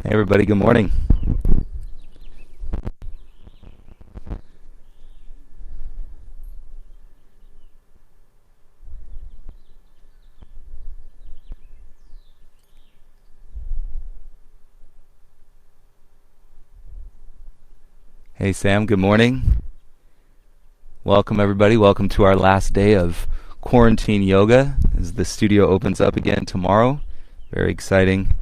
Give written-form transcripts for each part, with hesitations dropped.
Hey everybody, good morning. Hey Sam, good morning. Welcome everybody, welcome to our last day of quarantine yoga as the studio opens up again tomorrow. Very exciting.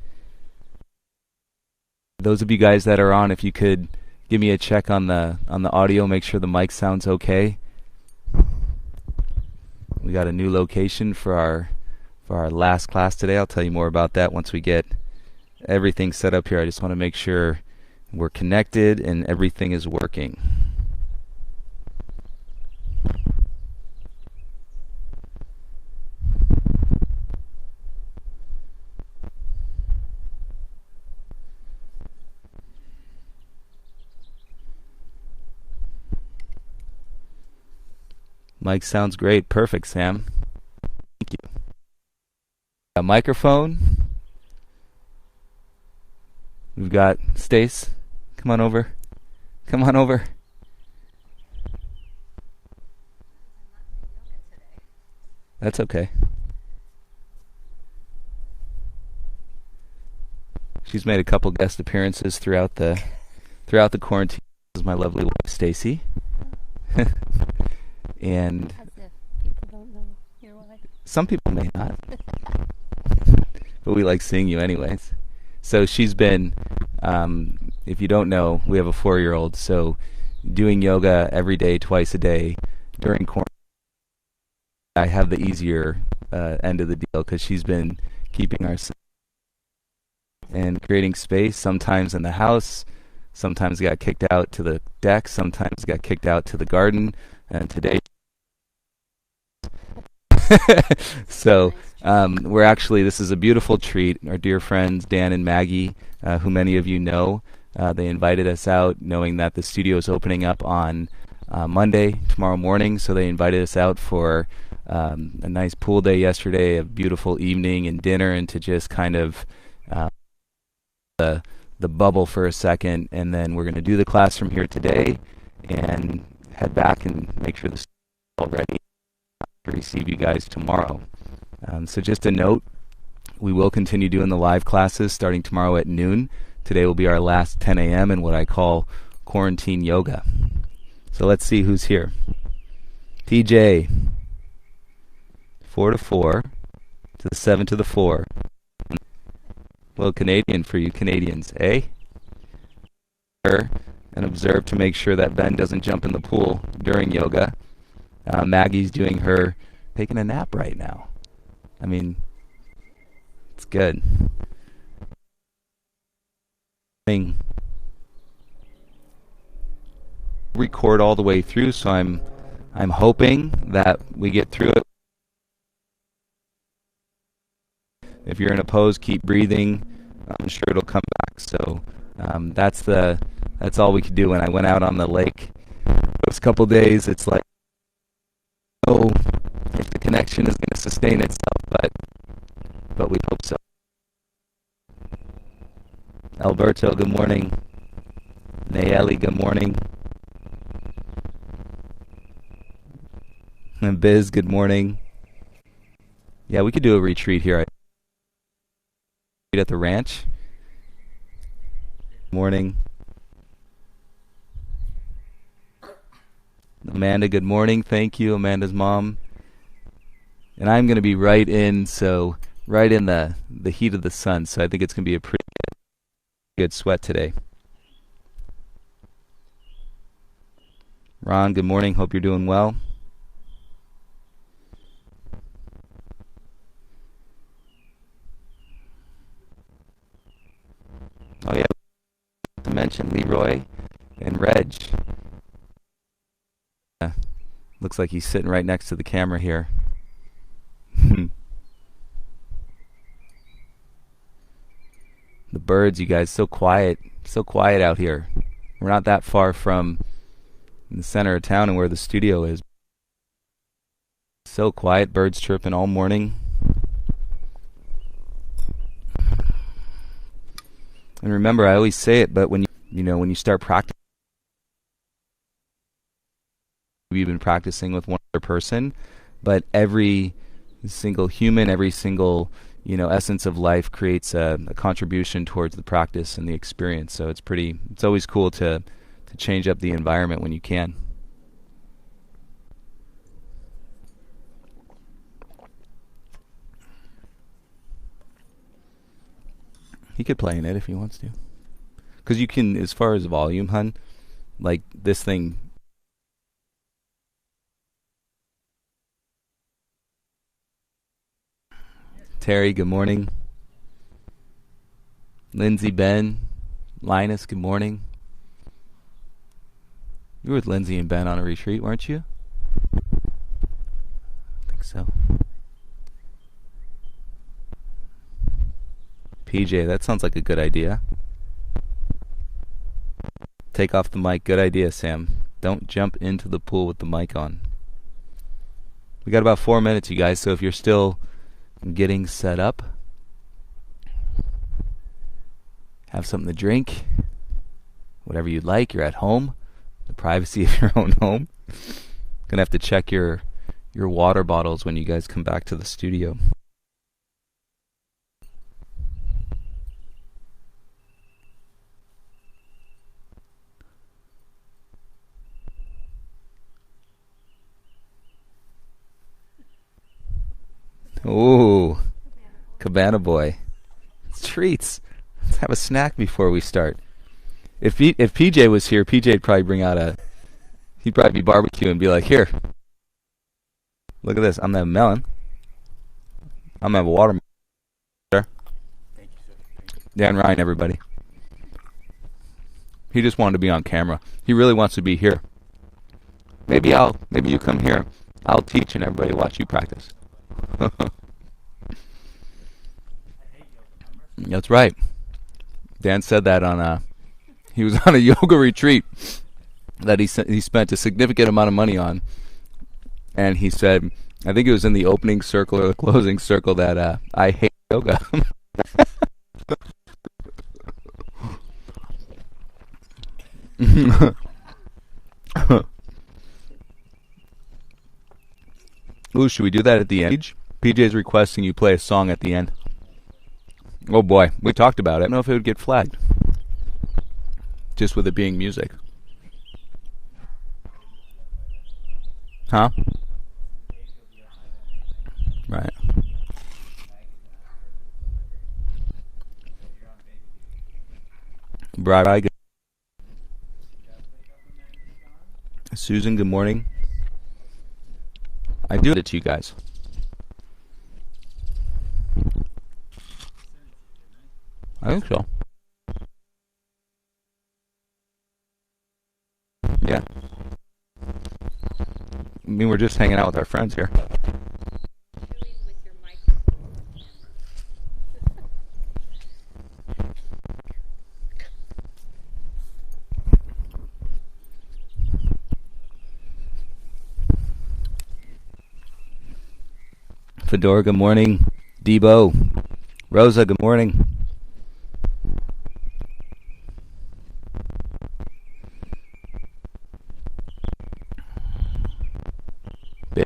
Those of you guys that are on, if you could give me a check on the audio, make sure the mic sounds okay. We got a new location for our last class today. I'll tell you more about that once we get everything set up here. I just want to make sure we're connected and everything is working. Mic sounds great. Perfect, Sam. Thank you. A microphone. We've got Stace. Come on over. Come on over. That's okay. She's made a couple guest appearances throughout the quarantine. This is my lovely wife, Stacy. And as if people don't know your wife. Some people may not, but we like seeing you anyways. So she's been, if you don't know, we have a 4-year-old, so doing yoga every day, twice a day during quarantine. I have the easier end of the deal because she's been keeping us and creating space, sometimes in the house, sometimes got kicked out to the deck, sometimes got kicked out to the garden, and today so we're actually, this is a beautiful treat. Our dear friends Dan and Maggie, who many of you know, they invited us out knowing that the studio is opening up on Monday, tomorrow morning, so they invited us out for a nice pool day yesterday, a beautiful evening and dinner, and to just kind of the bubble for a second, and then we're going to do the class from here today and head back and make sure the studio is all ready to receive you guys tomorrow. So just a note, we will continue doing the live classes starting tomorrow at noon. Today will be our last 10 a.m. in what I call quarantine yoga. So let's see who's here. TJ, 4 to 4 to the 7 to the 4. Well, Canadian for you Canadians, eh? And observe to make sure that Ben doesn't jump in the pool during yoga. Maggie's taking a nap right now. I mean, it's good. Record all the way through, so I'm hoping that we get through it. If you're in a pose, keep breathing. I'm sure it'll come back. So that's all we could do. When I went out on the lake those couple days, it's like, oh, if the connection is going to sustain itself, but we hope so. Alberto, good morning. Nayeli, good morning. And Biz, good morning. Yeah, we could do a retreat here at the ranch. Morning. Amanda, good morning. Thank you, Amanda's mom. And I'm going to be right in the heat of the sun, so I think it's going to be a pretty good sweat today. Ron, good morning. Hope you're doing well. Oh yeah, to mention Leroy and Reg. Looks like he's sitting right next to the camera here. The birds, you guys, so quiet out here. We're not that far from the center of town and where the studio is. So quiet, birds chirping all morning. And remember, I always say it, but when you start practicing, you've been practicing with one other person, but every single human, every single essence of life creates a contribution towards the practice and the experience. So it's always cool to change up the environment when you can. He could play in it if he wants to. Because you can, as far as volume, hun, like this thing. Terry, good morning. Lindsay, Ben, Linus, good morning. You were with Lindsay and Ben on a retreat, weren't you? I think so. PJ, that sounds like a good idea. Take off the mic. Good idea, Sam. Don't jump into the pool with the mic on. We got about 4 minutes, you guys, so if you're still getting set up, have something to drink, whatever you'd like. You're at home, the privacy of your own home. Gonna have to check your water bottles when you guys come back to the studio. Ooh, Cabana Boy. Treats. Let's have a snack before we start. If PJ was here, PJ'd probably bring out he'd probably be barbecuing and be like, here, look at this. I'm gonna have a melon. I'm gonna have a watermelon. Sir. Thank you, sir. Dan Ryan, everybody. He just wanted to be on camera. He really wants to be here. Maybe you come here. I'll teach and everybody watch you practice. That's right. Dan said that he was on a yoga retreat that he spent a significant amount of money on, and he said, I think it was in the opening circle or the closing circle, that I hate yoga. Ooh, should we do that at the end? PJ's requesting you play a song at the end. Oh boy, we talked about it. I don't know if it would get flagged. Just with it being music. Huh? Right. Bright Eye. Susan, good morning. I do it to you guys. I think so. Yeah. I mean, we're just hanging out with our friends here. Fedora, good morning. Debo. Rosa, good morning.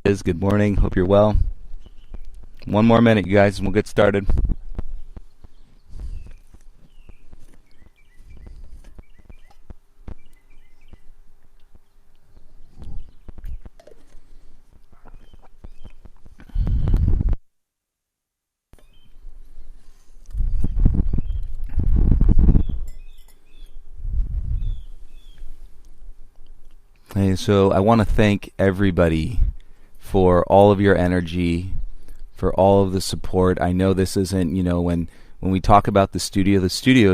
Biz, good morning. Hope you're well. 1 more minute, you guys, and we'll get started. Hey, so I want to thank everybody for all of your energy, for all of the support. I know this isn't, when we talk about the studio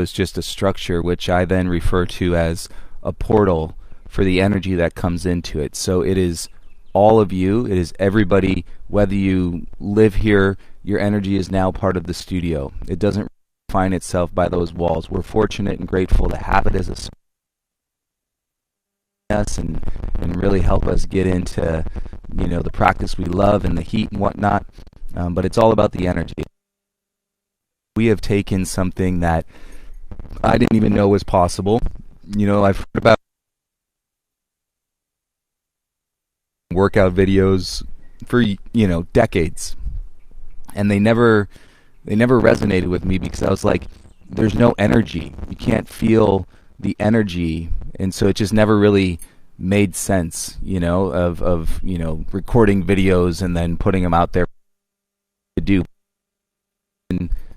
is just a structure, which I then refer to as a portal for the energy that comes into it. So it is all of you. It is everybody. Whether you live here, your energy is now part of the studio. It doesn't define itself by those walls. We're fortunate and grateful to have it as a us and really help us get into the practice we love and the heat and whatnot, but it's all about the energy. We have taken something that I didn't even know was possible. I've heard about workout videos for decades, and they never resonated with me because I was like, there's no energy. You can't feel the energy, and so it just never really made sense, of recording videos and then putting them out there to do.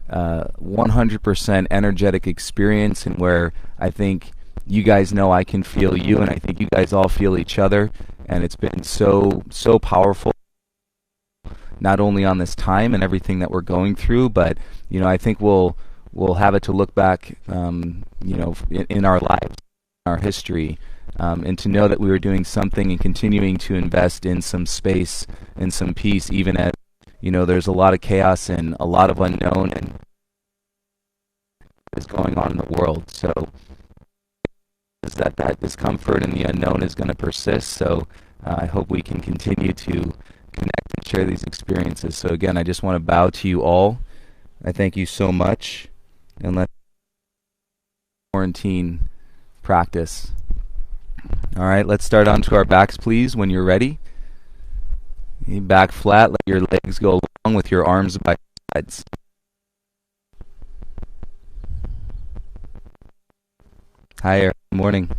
100% energetic experience, and where I think you guys know I can feel you, and I think you guys all feel each other, and it's been so powerful, not only on this time and everything that we're going through, but I think we'll have it to look back, in our lives, in our history, and to know that we were doing something and continuing to invest in some space and some peace, even as there's a lot of chaos and a lot of unknown and is going on in the world. So is that discomfort and the unknown is going to persist. So I hope we can continue to connect and share these experiences. So again, I just want to bow to you all. I thank you so much, and let's quarantine practice. All right, let's start onto our backs, please, when you're ready. Back flat, let your legs go along with your arms by your sides. Hi, Eric. Good morning.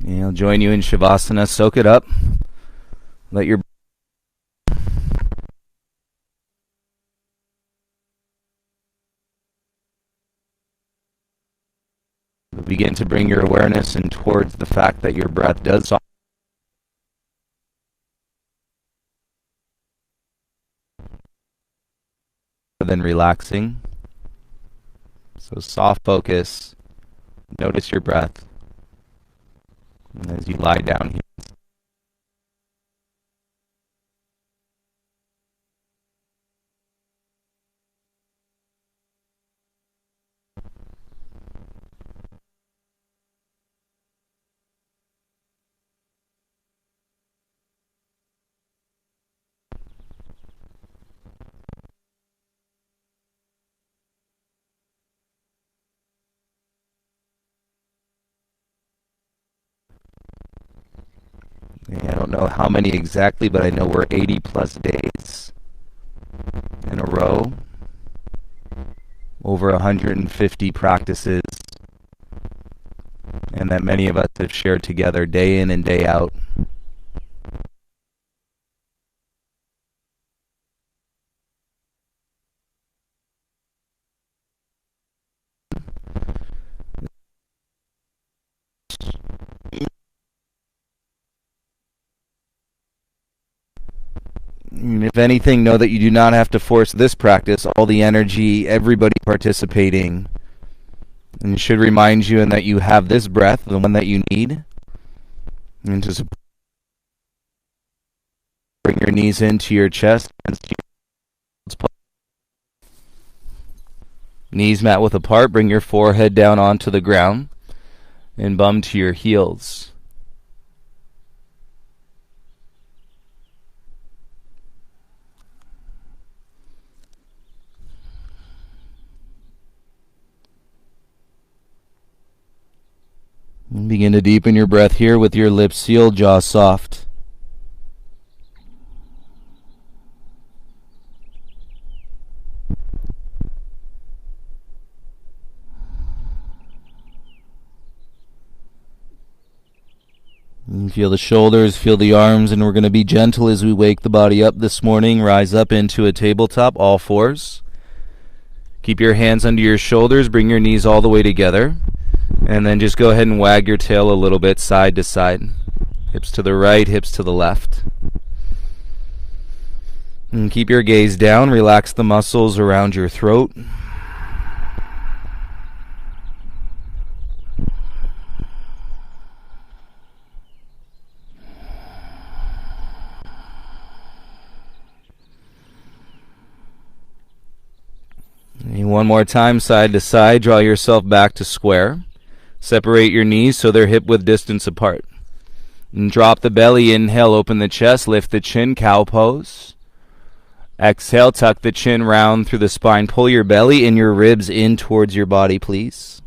And I'll join you in Shavasana. Soak it up. Let your begin to bring your awareness in towards the fact that your breath does soften. Then relaxing. So soft focus. Notice your breath. And as you lie down here. I don't know how many exactly, but I know we're 80 plus days in a row. Over 150 practices, and that many of us have shared together day in and day out. If anything, know that you do not have to force this practice. All the energy, everybody participating, and it should remind you and that you have this breath, the one that you need, and to bring your knees into your chest. Knees mat width apart. Bring your forehead down onto the ground and bum to your heels. And begin to deepen your breath here with your lips sealed, jaw soft. And feel the shoulders, feel the arms, and we're going to be gentle as we wake the body up this morning. Rise up into a tabletop, all fours. Keep your hands under your shoulders, bring your knees all the way together. And then just go ahead and wag your tail a little bit side to side. Hips to the right, hips to the left. And keep your gaze down. Relax the muscles around your throat. And one more time, side to side. Draw yourself back to square. Separate your knees so they're hip-width distance apart. And drop the belly, inhale, open the chest, lift the chin, cow pose. Exhale, tuck the chin round through the spine. Pull your belly and your ribs in towards your body, please.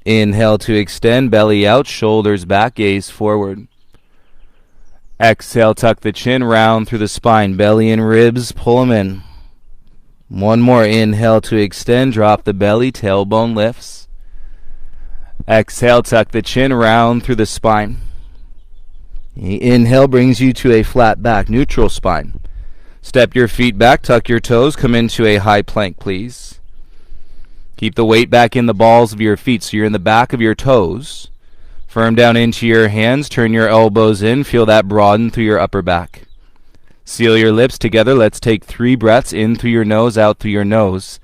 Inhale to extend, belly out, shoulders back, gaze forward. Exhale, tuck the chin round through the spine. Belly and ribs, pull them in. One more. Inhale to extend, drop the belly, tailbone lifts. Exhale, tuck the chin round through the spine. Inhale brings you to a flat back, neutral spine. Step your feet back, tuck your toes, come into a high plank, please. Keep the weight back in the balls of your feet so you're in the back of your toes. Firm down into your hands, turn your elbows in, feel that broaden through your upper back. Seal your lips together. Let's take 3 breaths in through your nose, out through your nose.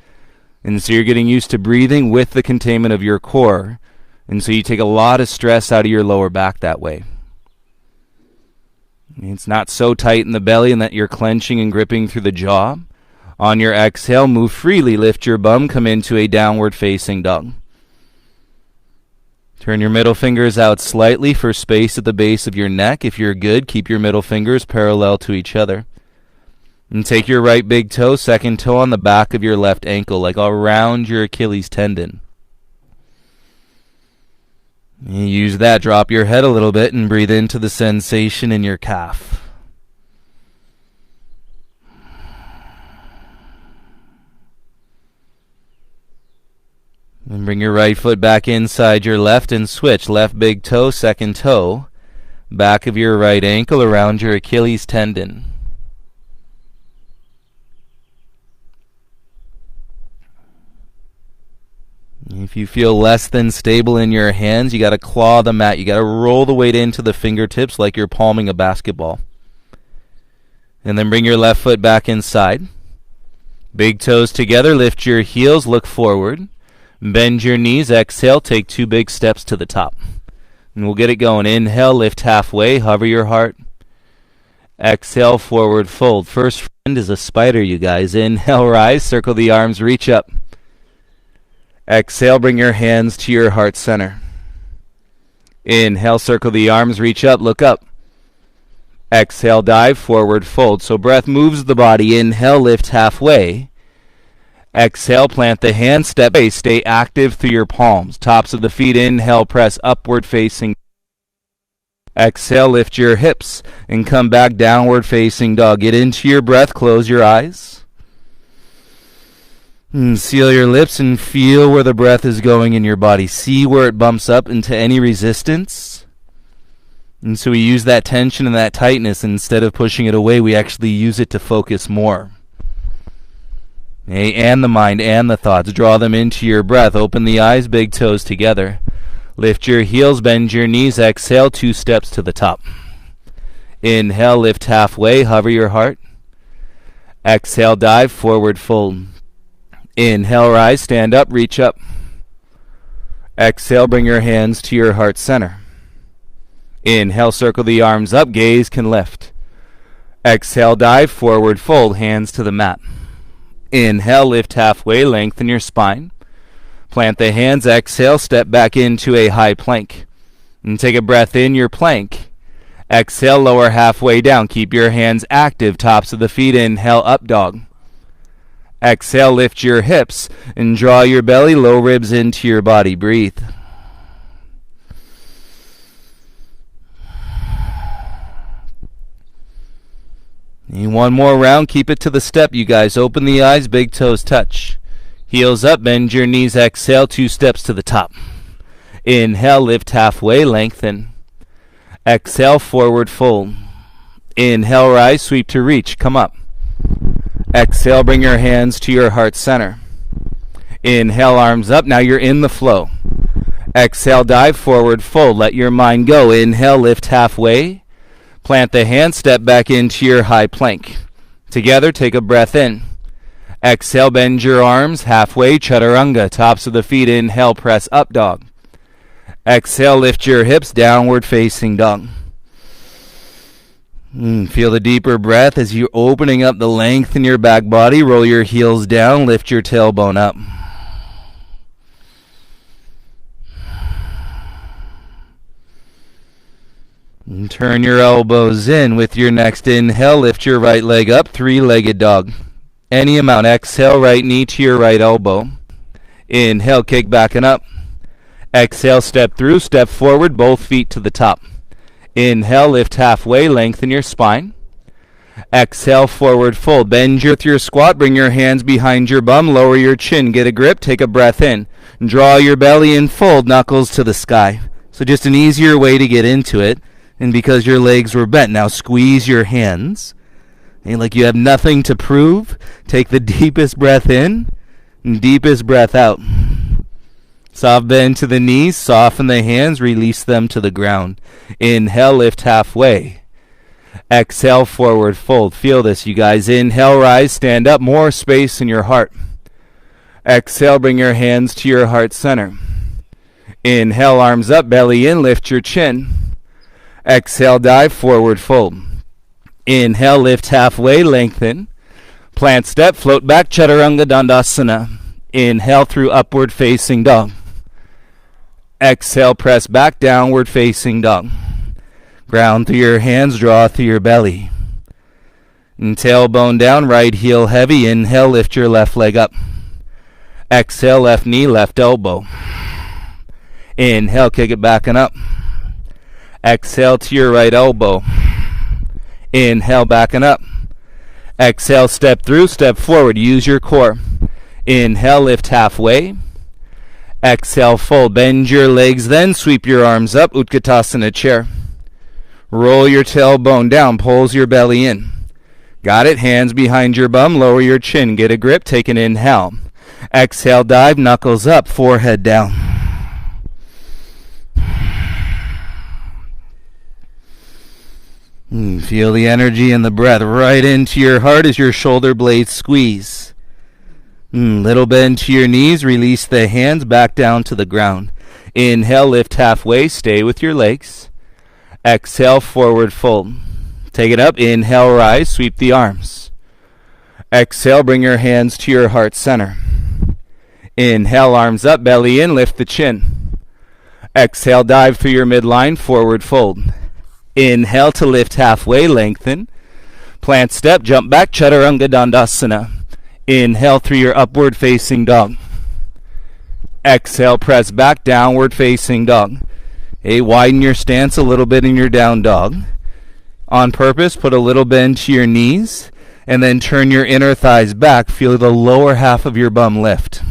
And so you're getting used to breathing with the containment of your core. And so you take a lot of stress out of your lower back that way. It's not so tight in the belly and that you're clenching and gripping through the jaw. On your exhale, move freely. Lift your bum, come into a downward facing dog. Turn your middle fingers out slightly for space at the base of your neck. If you're good, keep your middle fingers parallel to each other. And take your right big toe, second toe on the back of your left ankle, like around your Achilles tendon. And use that, drop your head a little bit and breathe into the sensation in your calf. And bring your right foot back inside your left and switch. Left big toe, second toe. Back of your right ankle around your Achilles tendon. If you feel less than stable in your hands, you got to claw the mat. You got to roll the weight into the fingertips like you're palming a basketball. And then bring your left foot back inside. Big toes together, lift your heels, look forward. Bend your knees, exhale, take 2 big steps to the top. And we'll get it going. Inhale, lift halfway, hover your heart. Exhale, forward fold. First friend is a spider, you guys. Inhale, rise, circle the arms, reach up. Exhale, bring your hands to your heart center. Inhale, circle the arms, reach up, look up. Exhale, dive, forward fold. So breath moves the body. Inhale, lift halfway. Exhale, plant the hands, step away. Stay active through your palms. Tops of the feet, inhale, press upward facing. Exhale, lift your hips and come back downward facing dog. Get into your breath, close your eyes. And seal your lips and feel where the breath is going in your body. See where it bumps up into any resistance. And so we use that tension and that tightness. Instead of pushing it away, we actually use it to focus more. And the mind and the thoughts. Draw them into your breath. Open the eyes, big toes together. Lift your heels, bend your knees. Exhale, 2 steps to the top. Inhale, lift halfway, hover your heart. Exhale, dive, forward fold. Inhale, rise, stand up, reach up. Exhale, bring your hands to your heart center. Inhale, circle the arms up, gaze can lift. Exhale, dive, forward fold, hands to the mat. Inhale, lift halfway, lengthen your spine. Plant the hands, exhale, step back into a high plank. And take a breath in your plank. Exhale, lower halfway down. Keep your hands active, tops of the feet, inhale, up dog. Exhale, lift your hips and draw your belly, low ribs into your body. Breathe. And one more round. Keep it to the step, you guys. Open the eyes, big toes touch. Heels up, bend your knees, exhale, 2 steps to the top. Inhale, lift halfway, lengthen. Exhale, forward fold. Inhale, rise, sweep to reach, come up. Exhale, bring your hands to your heart center. Inhale, arms up, now you're in the flow. Exhale, dive, forward fold, let your mind go. Inhale, lift halfway. Plant the hands, step back into your high plank. Together, take a breath in. Exhale, bend your arms, halfway, chaturanga, tops of the feet, inhale, press up dog. Exhale, lift your hips, downward facing dog. Feel the deeper breath as you're opening up the length in your back body. Roll your heels down, lift your tailbone up. And turn your elbows in. With your next inhale, lift your right leg up, three-legged dog. Any amount. Exhale, right knee to your right elbow. Inhale, kick back and up. Exhale, step through, step forward, both feet to the top. Inhale, lift halfway, lengthen your spine. Exhale, forward fold. Bend your squat, bring your hands behind your bum, lower your chin, get a grip, take a breath in. Draw your belly in, fold, knuckles to the sky. So just an easier way to get into it. And because your legs were bent, now squeeze your hands. And like you have nothing to prove, take the deepest breath in and deepest breath out. Soft bend to the knees, soften the hands, release them to the ground. Inhale, lift halfway. Exhale, forward fold. Feel this, you guys. Inhale, rise, stand up, more space in your heart. Exhale, bring your hands to your heart center. Inhale, arms up, belly in, lift your chin. Exhale, dive, forward fold. Inhale, lift halfway, lengthen. Plant step, float back, Chaturanga Dandasana. Inhale through upward facing dog. Exhale, press back, downward facing dog. Ground through your hands, draw through your belly. And tailbone down, right heel heavy. Inhale, lift your left leg up. Exhale, left knee, left elbow. Inhale, kick it back and up. Exhale to your right elbow. Inhale, back and up. Exhale, step through, step forward. Use your core. Inhale, lift halfway. Exhale, fold. Bend your legs, then sweep your arms up. Utkatasana chair. Roll your tailbone down. Pulls your belly in. Got it? Hands behind your bum. Lower your chin. Get a grip. Take an inhale. Exhale, dive. Knuckles up. Forehead down. Feel the energy and the breath right into your heart as your shoulder blades squeeze. Little bend to your knees. Release the hands back down to the ground. Inhale, lift halfway. Stay with your legs. Exhale, forward fold. Take it up. Inhale, rise. Sweep the arms. Exhale, bring your hands to your heart center. Inhale, arms up, belly in, lift the chin. Exhale, dive through your midline, forward fold. Inhale to lift halfway, lengthen. Plant step, jump back, Chaturanga Dandasana. Inhale through your upward facing dog. Exhale, press back, downward facing dog. Hey, widen your stance a little bit in your down dog. On purpose, put a little bend to your knees, and then turn your inner thighs back. Feel the lower half of your bum lift.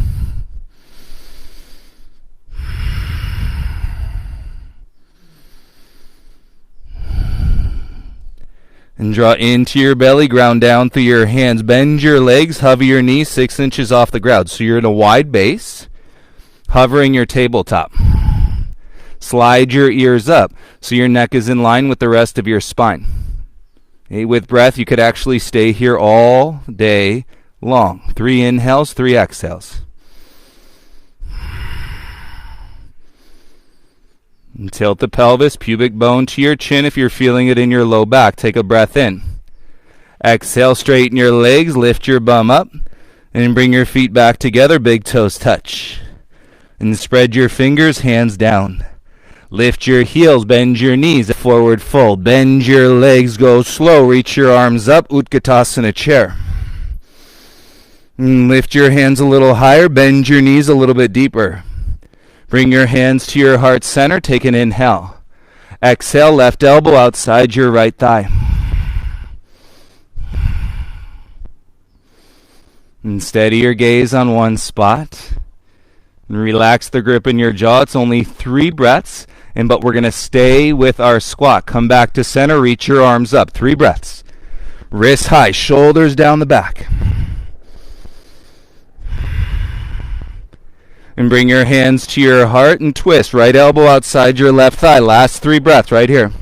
And draw into your belly, ground down through your hands. Bend your legs, hover your knees 6 inches off the ground. So you're in a wide base, hovering your tabletop. Slide your ears up so your neck is in line with the rest of your spine. Okay, with breath, you could actually stay here all day long. 3 inhales, 3 exhales. And tilt the pelvis, pubic bone to your chin if you're feeling it in your low back. Take a breath in. Exhale, straighten your legs, lift your bum up, and bring your feet back together, big toes touch. And spread your fingers, hands down. Lift your heels, bend your knees, forward fold. Bend your legs, go slow, reach your arms up, Utkatasana chair. And lift your hands a little higher, bend your knees a little bit deeper. Bring your hands to your heart center. Take an inhale. Exhale, left elbow outside your right thigh. And steady your gaze on one spot. And relax the grip in your jaw. It's only 3 breaths, but we're going to stay with our squat. Come back to center. Reach your arms up. 3 breaths. Wrists high. Shoulders down the back. And bring your hands to your heart and twist. Right elbow outside your left thigh. Last 3 breaths right here.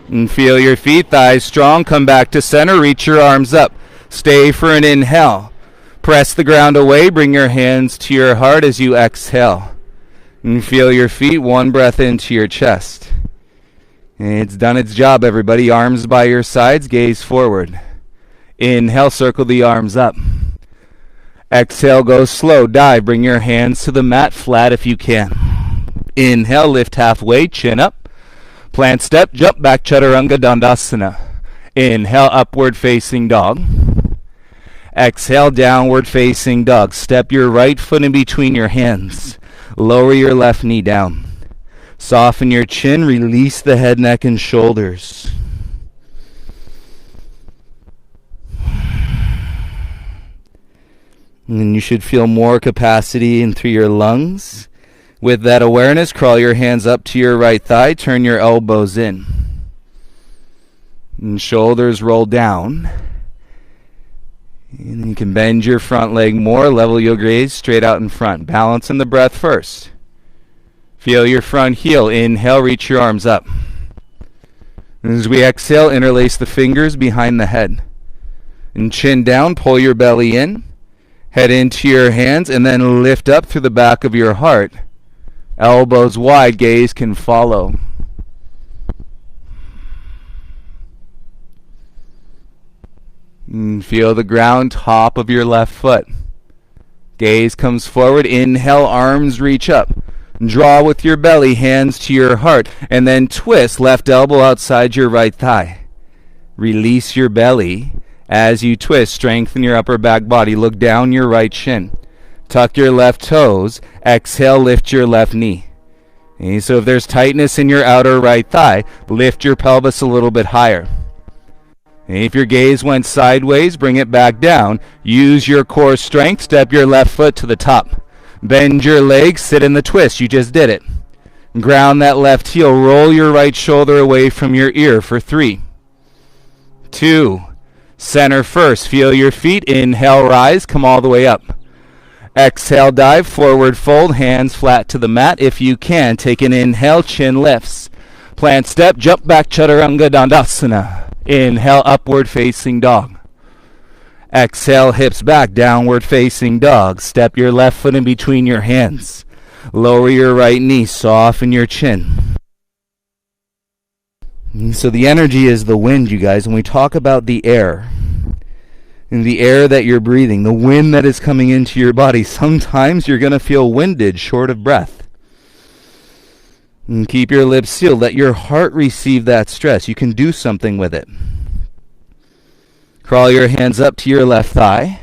And feel your feet, thighs strong. Come back to center. Reach your arms up. Stay for an inhale. Press the ground away. Bring your hands to your heart as you exhale. And feel your feet. 1 breath into your chest. It's done its job, everybody. Arms by your sides, gaze forward. Inhale, circle the arms up. Exhale, go slow, dive. Bring your hands to the mat, flat if you can. Inhale, lift halfway, chin up. Plant step, jump back, Chaturanga Dandasana. Inhale, upward facing dog. Exhale, downward facing dog. Step your right foot in between your hands. Lower your left knee down. Soften your chin, release the head, neck, and shoulders. And then you should feel more capacity in through your lungs. With that awareness, crawl your hands up to your right thigh, turn your elbows in. And shoulders roll down. And you can bend your front leg more, level your gaze straight out in front. Balance in the breath first. Feel your front heel. Inhale, reach your arms up. And as we exhale, interlace the fingers behind the head. And chin down, pull your belly in. Head into your hands and then lift up through the back of your heart. Elbows wide, gaze can follow. And feel the ground, top of your left foot. Gaze comes forward. Inhale, arms reach up. Draw with your belly, hands to your heart, and then twist left elbow outside your right thigh. Release your belly. As you twist, strengthen your upper back body. Look down your right shin. Tuck your left toes. Exhale, lift your left knee. Okay, so if there's tightness in your outer right thigh, lift your pelvis a little bit higher. Okay, if your gaze went sideways, bring it back down. Use your core strength. Step your left foot to the top. Bend your legs. Sit in the twist. You just did it. Ground that left heel. Roll your right shoulder away from your ear for 3, 2, center first. Feel your feet. Inhale, rise. Come all the way up. Exhale, dive. Forward fold. Hands flat to the mat. If you can, take an inhale. Chin lifts. Plant step. Jump back. Chaturanga Dandasana. Inhale, upward facing dog. Exhale, hips back. Downward facing dog. Step your left foot in between your hands. Lower your right knee. Soften your chin. So the energy is the wind, you guys. When we talk about the air, and the air that you're breathing, the wind that is coming into your body, sometimes you're going to feel winded, short of breath. And keep your lips sealed. Let your heart receive that stress. You can do something with it. Crawl your hands up to your left thigh.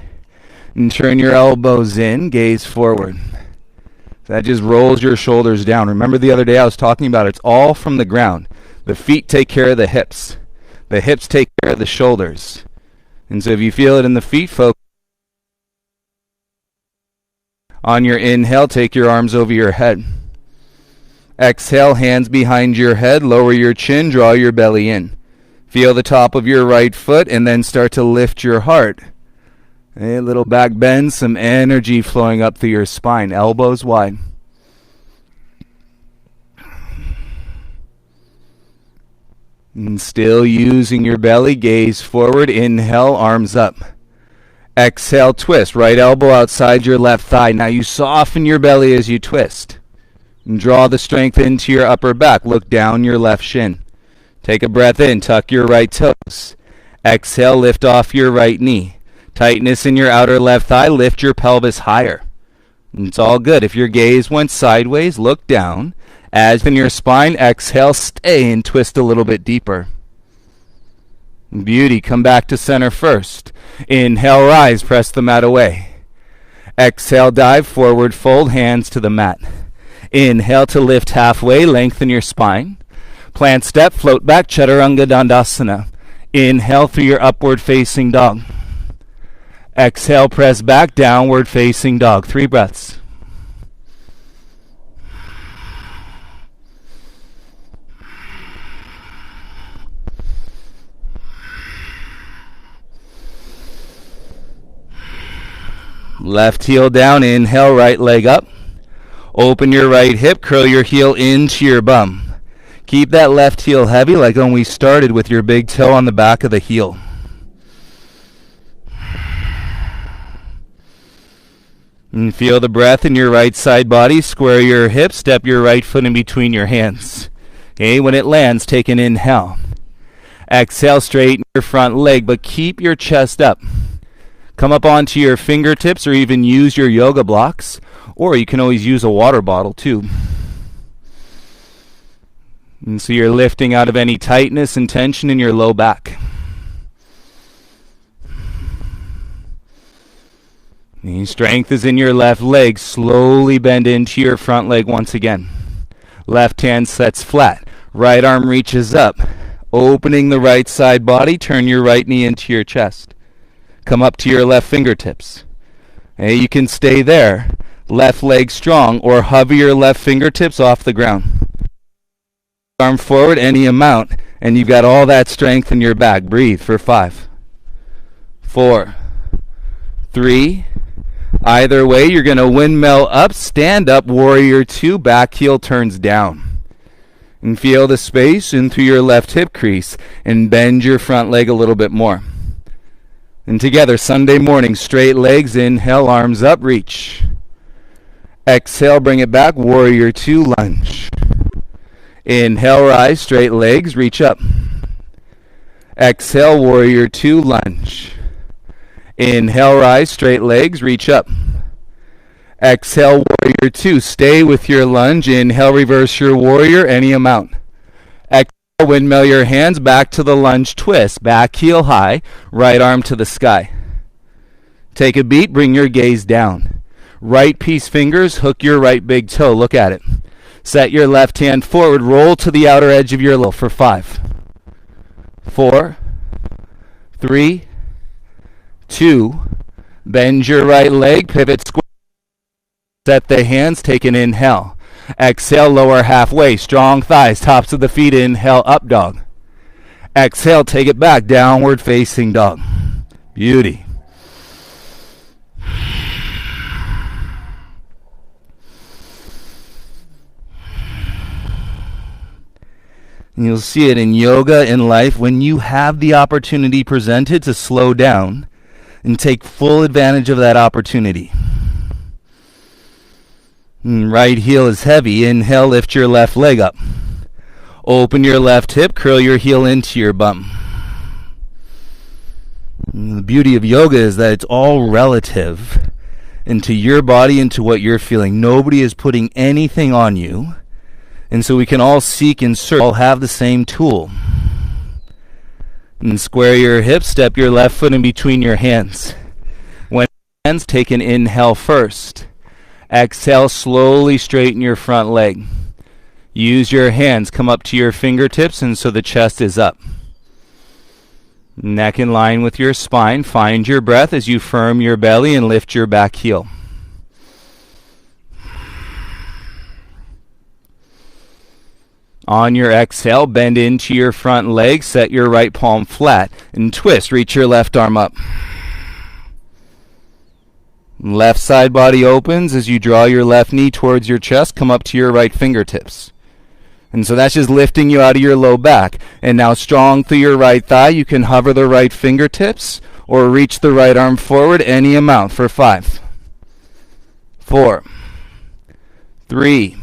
And turn your elbows in. Gaze forward. That just rolls your shoulders down. Remember the other day I was talking about it's all from the ground. The feet take care of the hips. The hips take care of the shoulders. And so if you feel it in the feet, focus. On your inhale, take your arms over your head. Exhale, hands behind your head. Lower your chin. Draw your belly in. Feel the top of your right foot and then start to lift your heart. A little back bend, some energy flowing up through your spine. Elbows wide. And still using your belly, gaze forward. Inhale, arms up. Exhale, twist. Right elbow outside your left thigh. Now you soften your belly as you twist. And draw the strength into your upper back. Look down your left shin. Take a breath in. Tuck your right toes. Exhale, lift off your right knee. Tightness in your outer left thigh. Lift your pelvis higher. And it's all good. If your gaze went sideways, look down. As in your spine, exhale, stay and twist a little bit deeper. Beauty. Come back to center first. Inhale, rise. Press the mat away. Exhale, dive. Forward fold. Hands to the mat. Inhale to lift halfway. Lengthen your spine. Plant step. Float back. Chaturanga Dandasana. Inhale through your upward facing dog. Exhale, press back. Downward facing dog. 3 breaths. Left heel down. Inhale, right leg up. Open your right hip. Curl your heel into your bum. Keep that left heel heavy like when we started with your big toe on the back of the heel. And feel the breath in your right side body. Square your hips. Step your right foot in between your hands. Okay, when it lands, take an inhale. Exhale, straighten your front leg, but keep your chest up. Come up onto your fingertips or even use your yoga blocks, or you can always use a water bottle too. And so you're lifting out of any tightness and tension in your low back. The strength is in your left leg. Slowly bend into your front leg once again. Left hand sets flat. Right arm reaches up. Opening the right side body, turn your right knee into your chest. Come up to your left fingertips. Hey, you can stay there. Left leg strong, or hover your left fingertips off the ground. Arm forward any amount, and you've got all that strength in your back. Breathe for 5, 4, 3. Either way, you're going to windmill up, stand up, warrior 2, back heel turns down. And feel the space in through your left hip crease, and bend your front leg a little bit more. And together, Sunday morning, straight legs, inhale, arms up, reach. Exhale, bring it back, warrior 2, lunge. Inhale, rise, straight legs, reach up. Exhale, warrior 2, lunge. Inhale, rise, straight legs, reach up. Exhale, warrior 2. Stay with your lunge. Inhale, reverse your warrior, any amount. Exhale, windmill your hands back to the lunge twist. Back heel high, right arm to the sky. Take a beat, bring your gaze down. Right piece fingers, hook your right big toe. Look at it. Set your left hand forward, roll to the outer edge of your little for 5, 4, 3, 2, bend your right leg, pivot square. Set the hands, take an inhale. Exhale, lower halfway, strong thighs, tops of the feet, inhale, up dog. Exhale, take it back, downward facing dog. Beauty. And you'll see it in yoga, in life, when you have the opportunity presented to slow down and take full advantage of that opportunity. Right heel is heavy. Inhale, lift your left leg up. Open your left hip, curl your heel into your bum. And the beauty of yoga is that it's all relative into your body, into what you're feeling. Nobody is putting anything on you. And so we can all seek and search, all have the same tool. And square your hips, step your left foot in between your hands. When hands, take an inhale first. Exhale, slowly straighten your front leg. Use your hands, come up to your fingertips, and so the chest is up. Neck in line with your spine. Find your breath as you firm your belly and lift your back heel. On your exhale, bend into your front leg, set your right palm flat, and twist. Reach your left arm up. Left side body opens as you draw your left knee towards your chest. Come up to your right fingertips. And so that's just lifting you out of your low back. And now strong through your right thigh. You can hover the right fingertips or reach the right arm forward any amount for 5, 4, 3,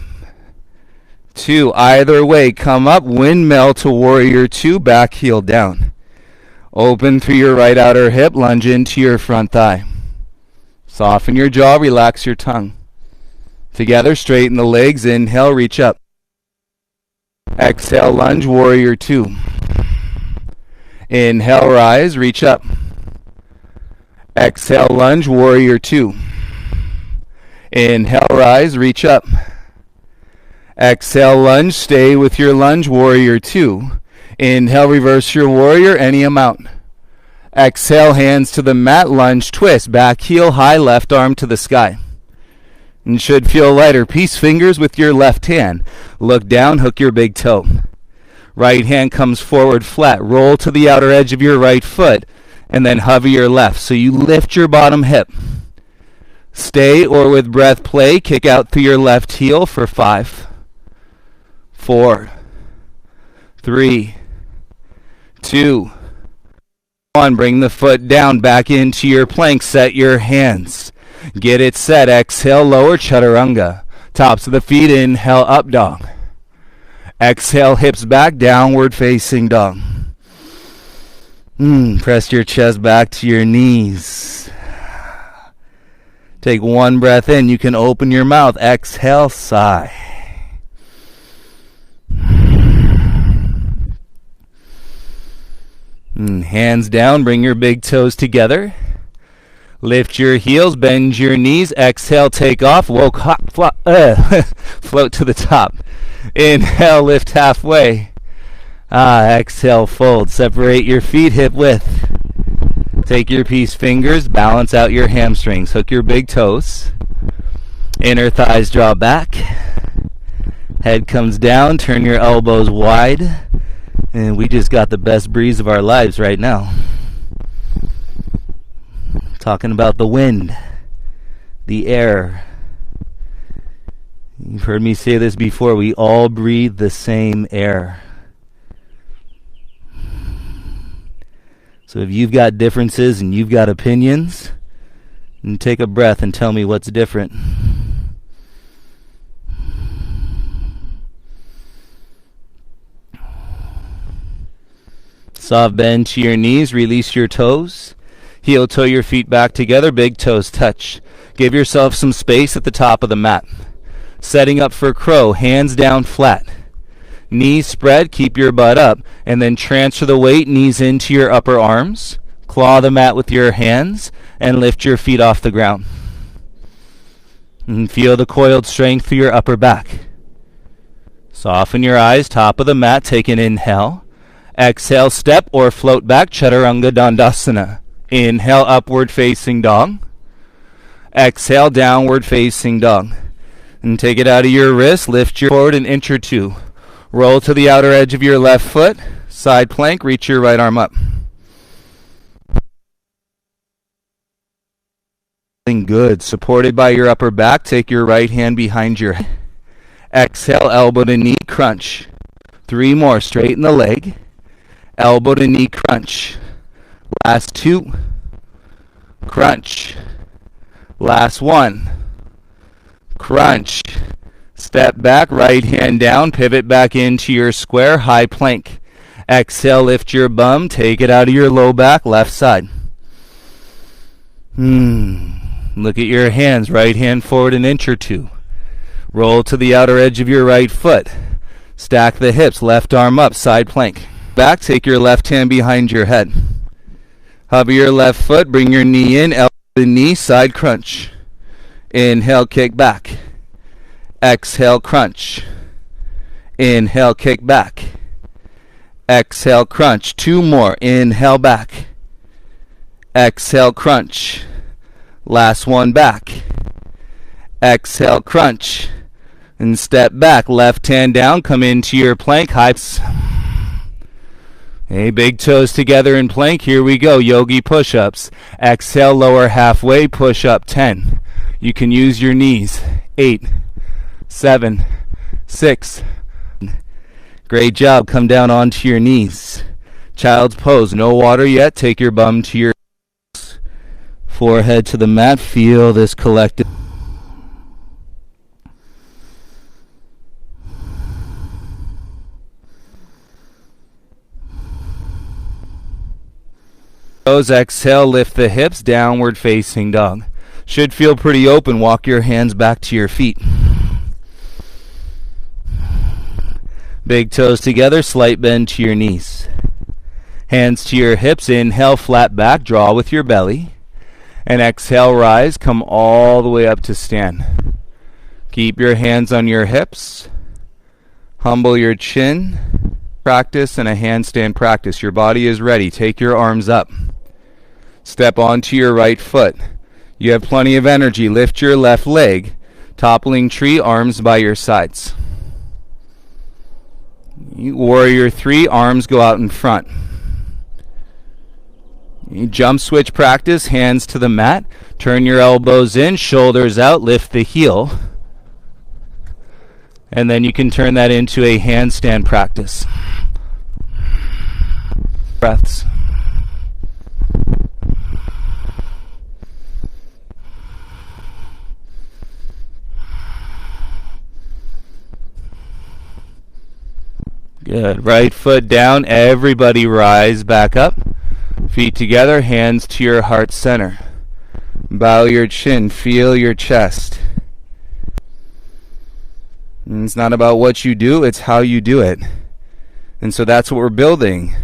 2. Either way, come up, windmill to warrior 2, back heel down. Open through your right outer hip, lunge into your front thigh. Soften your jaw, relax your tongue. Together, straighten the legs, inhale, reach up. Exhale, lunge, warrior 2. Inhale, rise, reach up. Exhale, lunge, warrior 2. Inhale, rise, reach up. Exhale, lunge, stay with your lunge, warrior 2. Inhale, reverse your warrior, any amount. Exhale, hands to the mat, lunge, twist, back heel high, left arm to the sky. And should feel lighter. Peace fingers with your left hand. Look down, hook your big toe. Right hand comes forward flat. Roll to the outer edge of your right foot, and then hover your left. So you lift your bottom hip. Stay, or with breath play, kick out through your left heel for 5, 4, 3, 2, 1. Bring the foot down, back into your plank. Set your hands. Get it set. Exhale, lower chaturanga. Tops of the feet, inhale, up dog. Exhale, hips back, downward facing dog. Press your chest back to your knees. Take one breath in. You can open your mouth. Exhale, sigh. Hands down, bring your big toes together. Lift your heels, bend your knees. Exhale, take off. Float to the top. Inhale, lift halfway. Exhale, fold. Separate your feet hip width. Take your peace fingers, balance out your hamstrings. Hook your big toes. Inner thighs draw back. Head comes down, turn your elbows wide. And we just got the best breeze of our lives right now. Talking about the wind, the air. You've heard me say this before. We all breathe the same air. So if you've got differences and you've got opinions, then take a breath and tell me what's different. Soft bend to your knees, release your toes. Heel toe your feet back together, big toes touch. Give yourself some space at the top of the mat. Setting up for crow, hands down flat. Knees spread, keep your butt up, and then transfer the weight, knees into your upper arms. Claw the mat with your hands, and lift your feet off the ground. And feel the coiled strength through your upper back. Soften your eyes, top of the mat, take an inhale. Exhale, step or float back, Chaturanga Dandasana. Inhale, upward facing dog. Exhale, downward facing dog. And take it out of your wrist, lift your forward an inch or two. Roll to the outer edge of your left foot. Side plank, reach your right arm up. Good. Supported by your upper back, take your right hand behind your head. Exhale, elbow to knee, crunch. 3 more, straighten the leg. Elbow to knee, crunch. Last 2. Crunch. Last 1. Crunch. Step back, right hand down, pivot back into your square, high plank. Exhale, lift your bum, take it out of your low back, left side. Look at your hands, right hand forward an inch or two. Roll to the outer edge of your right foot. Stack the hips, left arm up, side plank. Back, take your left hand behind your head. Hover your left foot, bring your knee in, elbow to knee, side crunch. Inhale, kick back. Exhale, crunch. Inhale, kick back. Exhale, crunch. 2 more. Inhale, back. Exhale, crunch. Last 1, back. Exhale, crunch. And step back. Left hand down. Come into your plank. Hips. Hey, big toes together in plank. Here we go. Yogi push-ups. Exhale, lower halfway. Push up 10. You can use your knees. 8, 7, 6. Great job. Come down onto your knees. Child's pose. No water yet. Take your bum to your forehead to the mat. Feel this collective. Exhale, lift the hips, downward facing dog. Should feel pretty open. Walk your hands back to your feet. Big toes together, slight bend to your knees. Hands to your hips, inhale, flat back, draw with your belly. And exhale, rise, come all the way up to stand. Keep your hands on your hips. Humble your chin. Practice and a handstand practice. Your body is ready. Take your arms up. Step onto your right foot. You have plenty of energy. Lift your left leg. Toppling tree, arms by your sides. Warrior 3, arms go out in front. Jump switch practice, hands to the mat. Turn your elbows in, shoulders out, lift the heel. And then you can turn that into a handstand practice. Breaths. Good. Right foot down. Everybody rise back up. Feet together, hands to your heart center. Bow your chin, feel your chest. And it's not about what you do, it's how you do it. And so that's what we're building.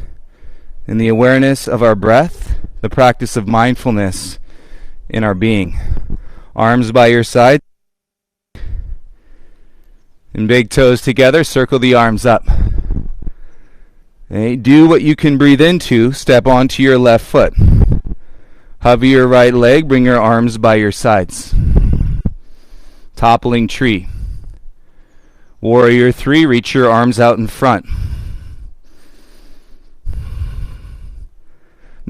In the awareness of our breath, the practice of mindfulness in our being. Arms by your side. And big toes together, circle the arms up. Okay, do what you can breathe into, step onto your left foot. Hover your right leg, bring your arms by your sides. Toppling tree. Warrior 3, reach your arms out in front.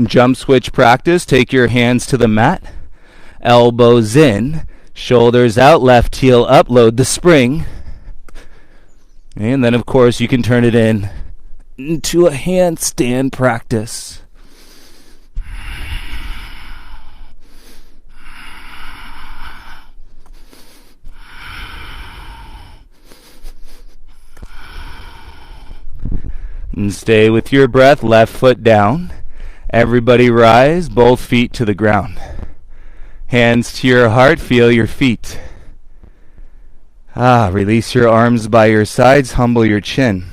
Jump switch practice, take your hands to the mat. Elbows in, shoulders out, left heel up, load the spring. And then of course you can turn it into a handstand practice. And stay with your breath, left foot down. Everybody rise, both feet to the ground. Hands to your heart, feel your feet. Release your arms by your sides, humble your chin.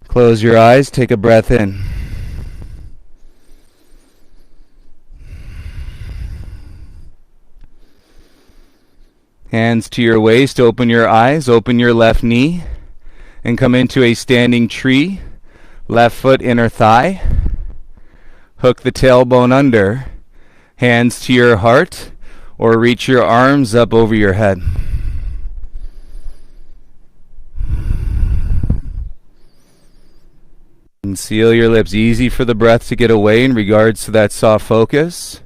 Close your eyes, take a breath in. Hands to your waist, open your eyes, open your left knee, and come into a standing tree. Left foot, inner thigh. Hook the tailbone under. Hands to your heart, or reach your arms up over your head. And seal your lips. Easy for the breath to get away in regards to that soft focus.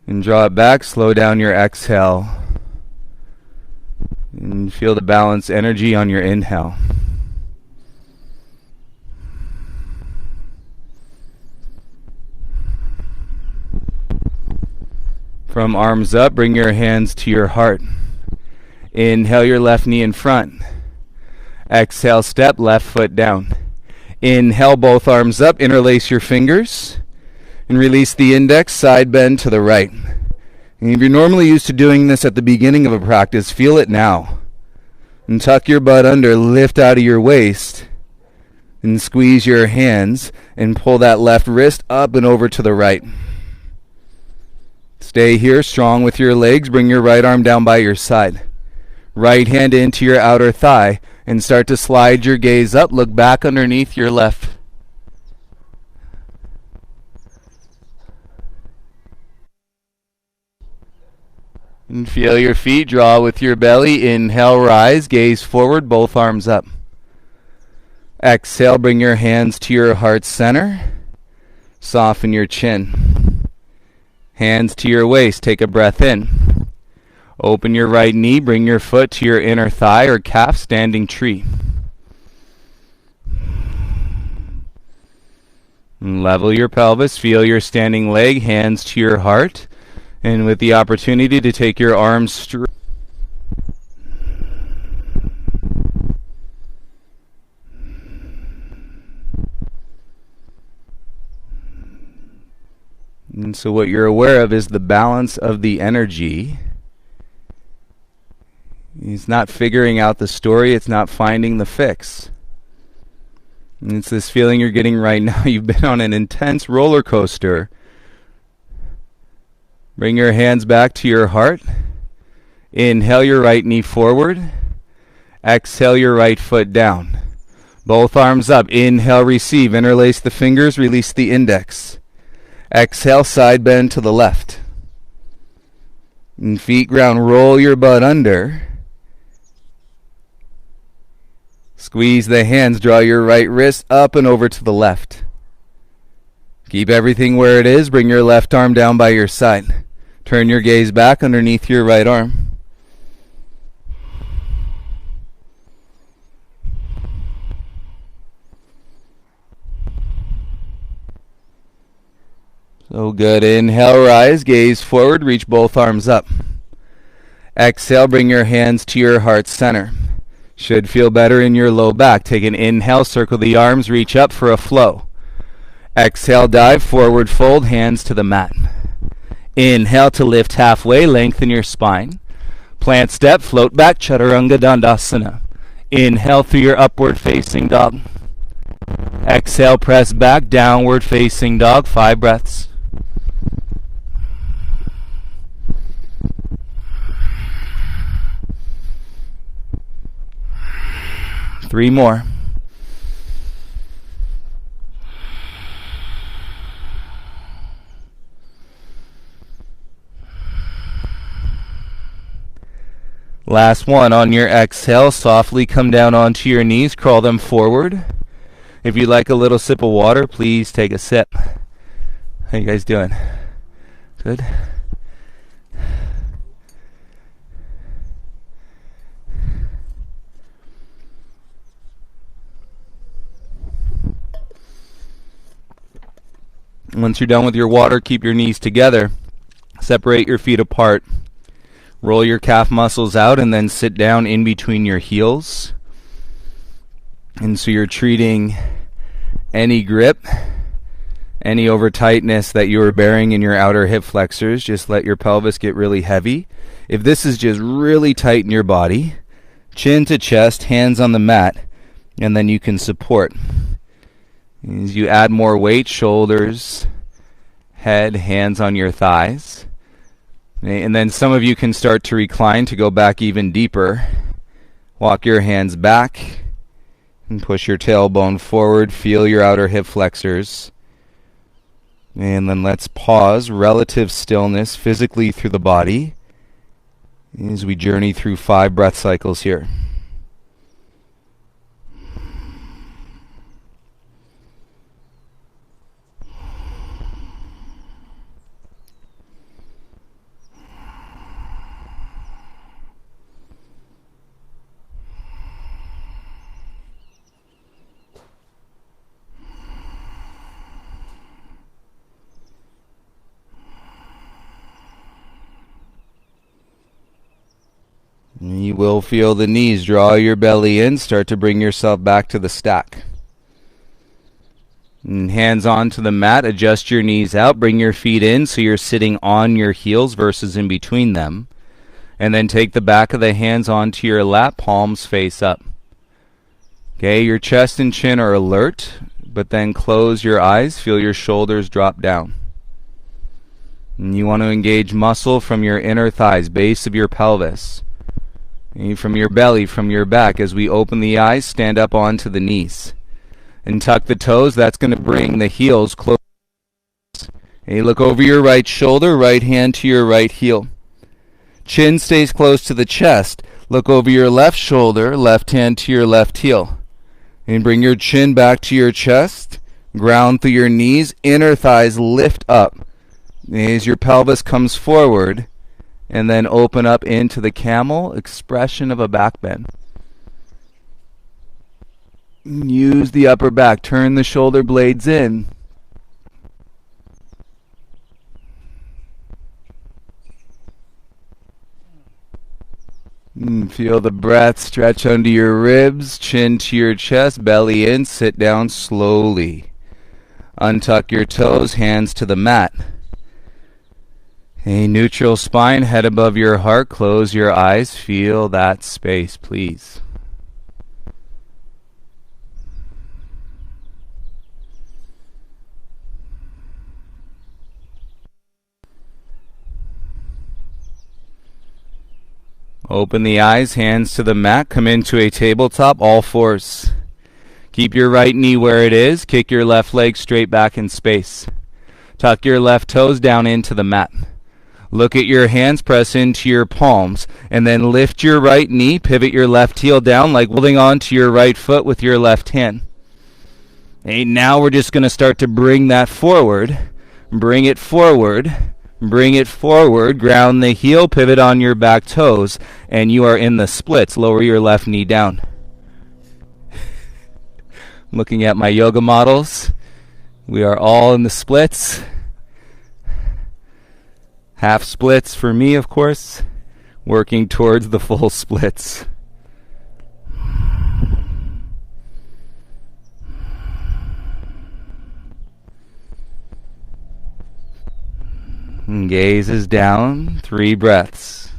And draw it back. Slow down your exhale. And feel the balanced energy on your inhale. From arms up, bring your hands to your heart. Inhale your left knee in front. Exhale, step left foot down. Inhale, both arms up, interlace your fingers, and release the index, side bend to the right. And if you're normally used to doing this at the beginning of a practice, feel it now. And tuck your butt under, lift out of your waist, and squeeze your hands, and pull that left wrist up and over to the right. Stay here, strong with your legs, bring your right arm down by your side. Right hand into your outer thigh, and start to slide your gaze up, look back underneath your left. And feel your feet, draw with your belly, inhale, rise, gaze forward, both arms up. Exhale, bring your hands to your heart center, soften your chin. Hands to your waist, take a breath in. Open your right knee, bring your foot to your inner thigh or calf, standing tree. And level your pelvis, feel your standing leg, hands to your heart, and with the opportunity to take your arms straight. And so what you're aware of is the balance of the energy. It's not figuring out the story, it's not finding the fix. And it's this feeling you're getting right now. You've been on an intense roller coaster. Bring your hands back to your heart. Inhale your right knee forward. Exhale your right foot down. Both arms up. Inhale, receive. Interlace the fingers, release the index. Exhale, side bend to the left. And feet ground, roll your butt under. Squeeze the hands, draw your right wrist up and over to the left. Keep everything where it is, bring your left arm down by your side. Turn your gaze back underneath your right arm. So good. Inhale, rise, gaze forward, reach both arms up. Exhale, bring your hands to your heart center. Should feel better in your low back. Take an inhale, circle the arms, reach up for a flow. Exhale, dive, forward fold, hands to the mat. Inhale to lift halfway, lengthen your spine. Plant step, float back, Chaturanga Dandasana. Inhale through your upward facing dog. Exhale, press back, downward facing dog, 5 breaths. Three more. Last one. On your exhale, softly come down onto your knees, crawl them forward. If you'd like a little sip of water, please take a sip. How you guys doing? Good? Once you're done with your water, keep your knees together. Separate your feet apart. Roll your calf muscles out and then sit down in between your heels. And so you're treating any grip, any over tightness that you are bearing in your outer hip flexors. Just let your pelvis get really heavy. If this is just really tight in your body, chin to chest, hands on the mat, and then you can support. As you add more weight, shoulders, head, hands on your thighs. And then some of you can start to recline to go back even deeper. Walk your hands back and push your tailbone forward. Feel your outer hip flexors. And then let's pause, relative stillness physically through the body as we journey through 5 breath cycles here. You will feel the knees draw your belly in. Start to bring yourself back to the stack. And hands onto the mat. Adjust your knees out. Bring your feet in so you're sitting on your heels versus in between them. And then take the back of the hands onto your lap. Palms face up. Okay, your chest and chin are alert, but then close your eyes. Feel your shoulders drop down. And you want to engage muscle from your inner thighs, base of your pelvis. From your belly, from your back. As we open the eyes, stand up onto the knees. And tuck the toes. That's going to bring the heels close. And you look over your right shoulder, right hand to your right heel. Chin stays close to the chest. Look over your left shoulder, left hand to your left heel. And bring your chin back to your chest. Ground through your knees. Inner thighs lift up. As your pelvis comes forward. And then open up into the camel, expression of a back bend. Use the upper back, turn the shoulder blades in. Feel the breath stretch under your ribs, chin to your chest, belly in, sit down slowly. Untuck your toes, hands to the mat. A neutral spine, head above your heart. Close your eyes. Feel that space, please. Open the eyes, hands to the mat. Come into a tabletop, all fours. Keep your right knee where it is. Kick your left leg straight back in space. Tuck your left toes down into the mat. Look at your hands, press into your palms, and then lift your right knee, pivot your left heel down like holding on to your right foot with your left hand. And now we're just going to start to bring that forward. Bring it forward. Bring it forward. Ground the heel, pivot on your back toes, and you are in the splits. Lower your left knee down. Looking at my yoga models, we are all in the splits. Half splits for me, of course, working towards the full splits. And gaze is down. 3 breaths.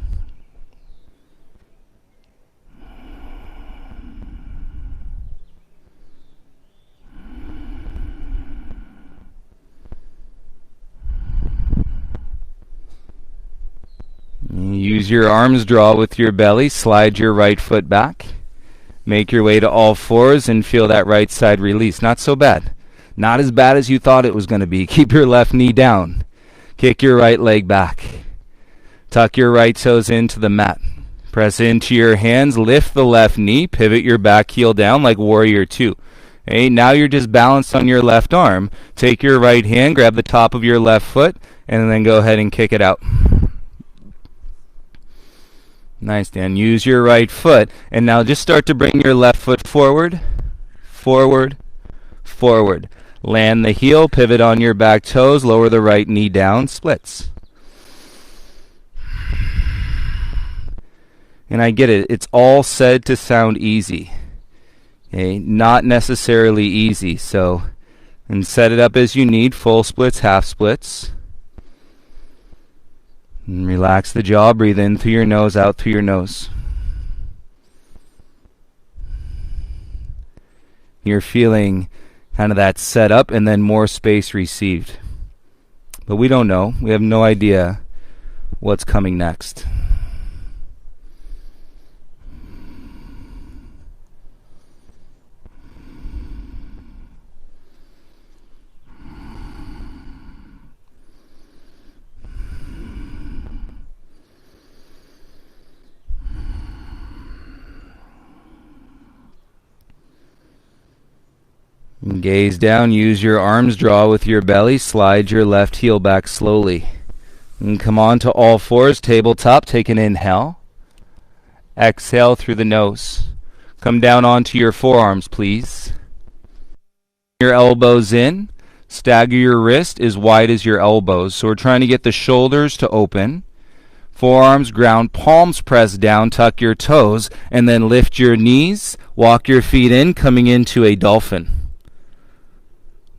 Use your arms, draw with your belly, slide your right foot back. Make your way to all fours and feel that right side release. Not so bad. Not as bad as you thought it was going to be. Keep your left knee down. Kick your right leg back. Tuck your right toes into the mat. Press into your hands, lift the left knee, pivot your back heel down like warrior 2. Okay, now you're just balanced on your left arm. Take your right hand, grab the top of your left foot, and then go ahead and kick it out. Nice, Dan. Use your right foot, and now just start to bring your left foot forward, forward, forward. Land the heel, pivot on your back toes, lower the right knee down, splits. And I get it. It's all said to sound easy. Okay, not necessarily easy. So, and set it up as you need, full splits, half splits. And relax the jaw, breathe in through your nose, out through your nose. You're feeling kind of that set up and then more space received. But we don't know. We have no idea what's coming next. And gaze down, use your arms, draw with your belly, slide your left heel back slowly. And come on to all fours, tabletop, take an inhale. Exhale through the nose. Come down onto your forearms, please. Your elbows in, stagger your wrist as wide as your elbows. So we're trying to get the shoulders to open. Forearms ground, palms press down, tuck your toes, and then lift your knees, walk your feet in, coming into a dolphin.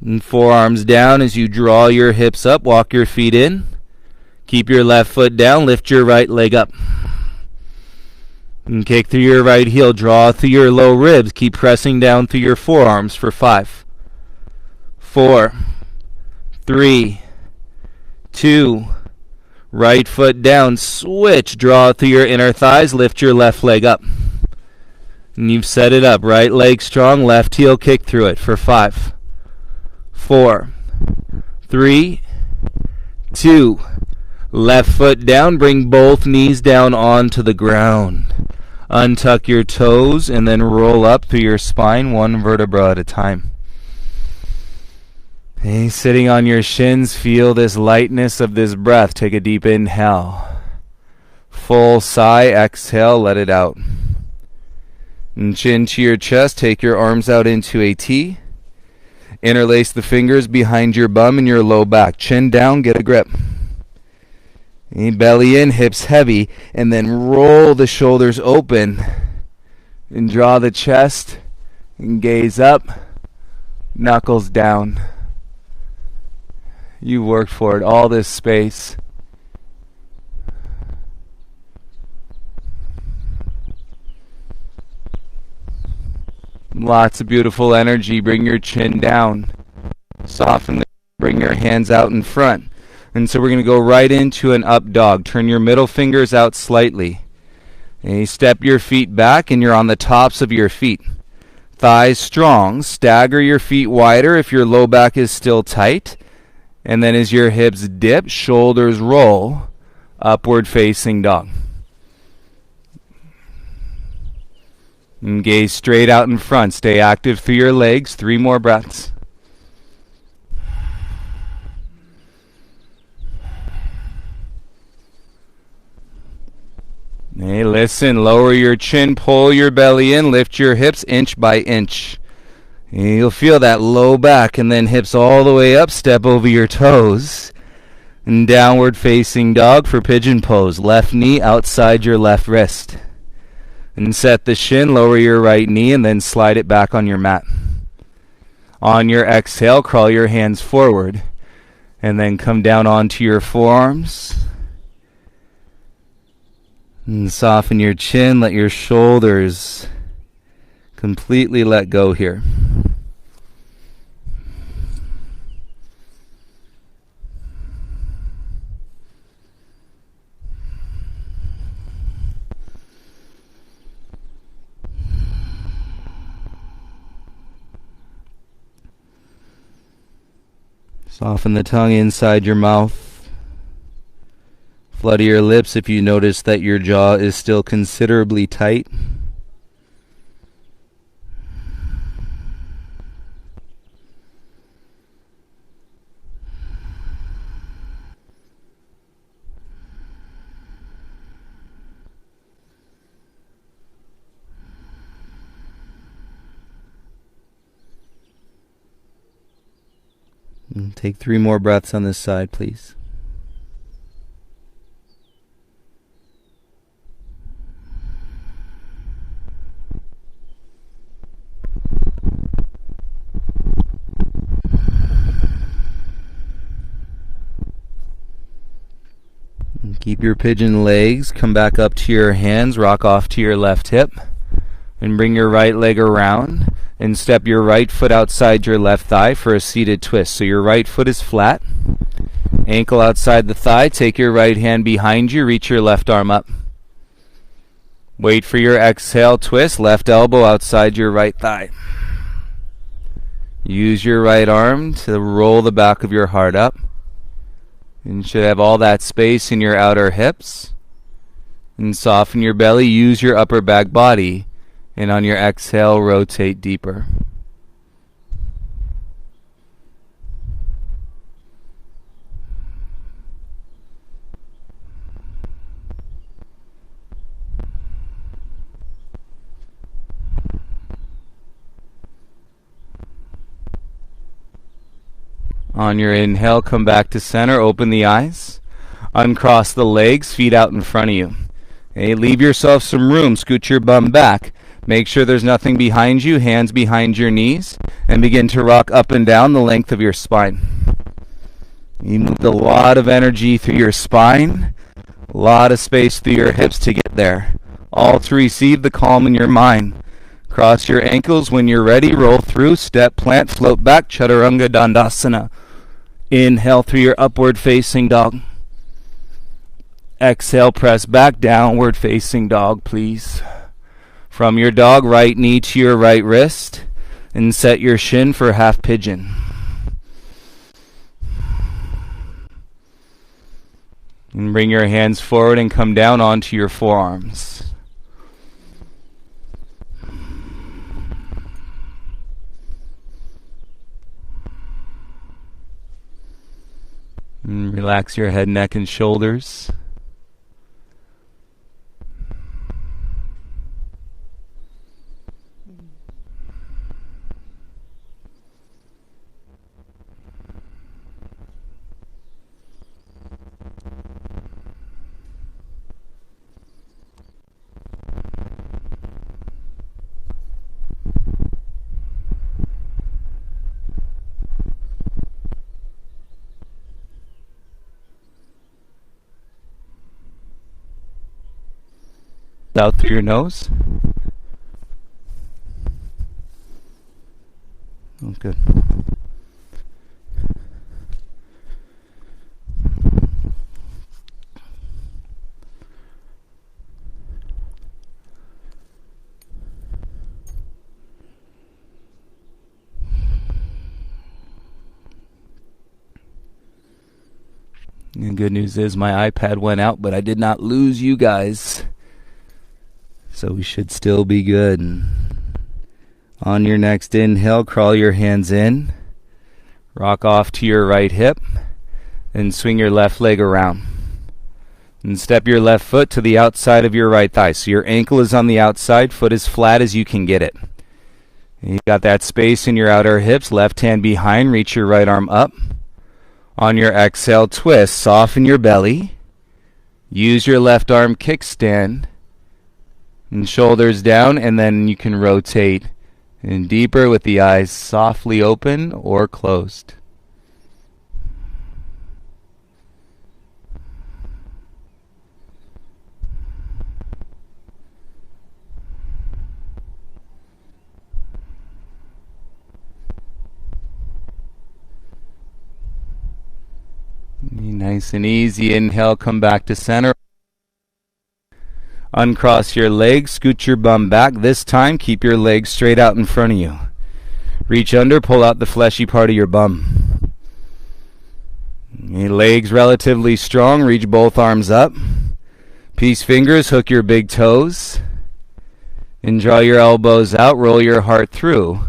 And forearms down as you draw your hips up, walk your feet in. Keep your left foot down, lift your right leg up. And kick through your right heel, draw through your low ribs. Keep pressing down through your forearms for 5, 4, 3, 2, right foot down, switch, draw through your inner thighs, lift your left leg up. And you've set it up, right leg strong, left heel kick through it for 5, 4, 3, 2, left foot down, bring both knees down onto the ground. Untuck your toes and then roll up through your spine, 1 vertebra at a time. Okay, sitting on your shins, feel this lightness of this breath. Take a deep inhale. Full sigh, exhale, let it out. And chin to your chest, take your arms out into a T. Interlace the fingers behind your bum and your low back. Chin down, get a grip. Belly in, hips heavy, and then roll the shoulders open. And draw the chest, and gaze up, knuckles down. You worked for it, all this space. Lots of beautiful energy. Bring your chin down. Soften bring your hands out in front. And so we're going to go right into an up dog. Turn your middle fingers out slightly. And you step your feet back and you're on the tops of your feet. Thighs strong. Stagger your feet wider if your low back is still tight. And then as your hips dip, shoulders roll, upward facing dog. And gaze straight out in front. Stay active through your legs. 3 more breaths. Hey, listen, lower your chin, pull your belly in, lift your hips inch by inch. You'll feel that low back and then hips all the way up, step over your toes. And downward facing dog for pigeon pose. Left knee outside your left wrist. And set the shin, lower your right knee, and then slide it back on your mat. On your exhale, crawl your hands forward. And then come down onto your forearms. And soften your chin. Let your shoulders completely let go here. Soften the tongue inside your mouth. Flutter your lips if you notice that your jaw is still considerably tight. And take 3 more breaths on this side, please. And keep your pigeon legs. Come back up to your hands. Rock off to your left hip. And bring your right leg around. And step your right foot outside your left thigh for a seated twist. So your right foot is flat. Ankle outside the thigh. Take your right hand behind you. Reach your left arm up. Wait for your exhale. Twist. Left elbow outside your right thigh. Use your right arm to roll the back of your heart up. And you should have all that space in your outer hips. And soften your belly. Use your upper back body. And on your exhale, rotate deeper. On your inhale, come back to center. Open the eyes. Uncross the legs, feet out in front of you. Okay, leave yourself some room. Scoot your bum back. Make sure there's nothing behind you, hands behind your knees, and begin to rock up and down the length of your spine. You moved a lot of energy through your spine, a lot of space through your hips to get there, all to receive the calm in your mind. Cross your ankles when you're ready, roll through, step, plant, float back, Chaturanga Dandasana. Inhale through your upward facing dog. Exhale, press back, downward facing dog, please. From your dog, right knee to your right wrist, and set your shin for half pigeon. And bring your hands forward and come down onto your forearms. And relax your head, neck, and shoulders. Out through your nose. Oh, good. And good news is my iPad went out, but I did not lose you guys. So we should still be good. On your next inhale, crawl your hands in. Rock off to your right hip. And swing your left leg around. And step your left foot to the outside of your right thigh. So your ankle is on the outside, foot as flat as you can get it. And you've got that space in your outer hips. Left hand behind, reach your right arm up. On your exhale, twist. Soften your belly. Use your left arm kickstand. And shoulders down, and then you can rotate and deeper with the eyes softly open or closed. Nice and easy. Inhale, come back to center. Uncross your legs, scoot your bum back. This time, keep your legs straight out in front of you. Reach under, pull out the fleshy part of your bum. Your legs relatively strong, reach both arms up. Peace fingers, hook your big toes. And draw your elbows out, roll your heart through.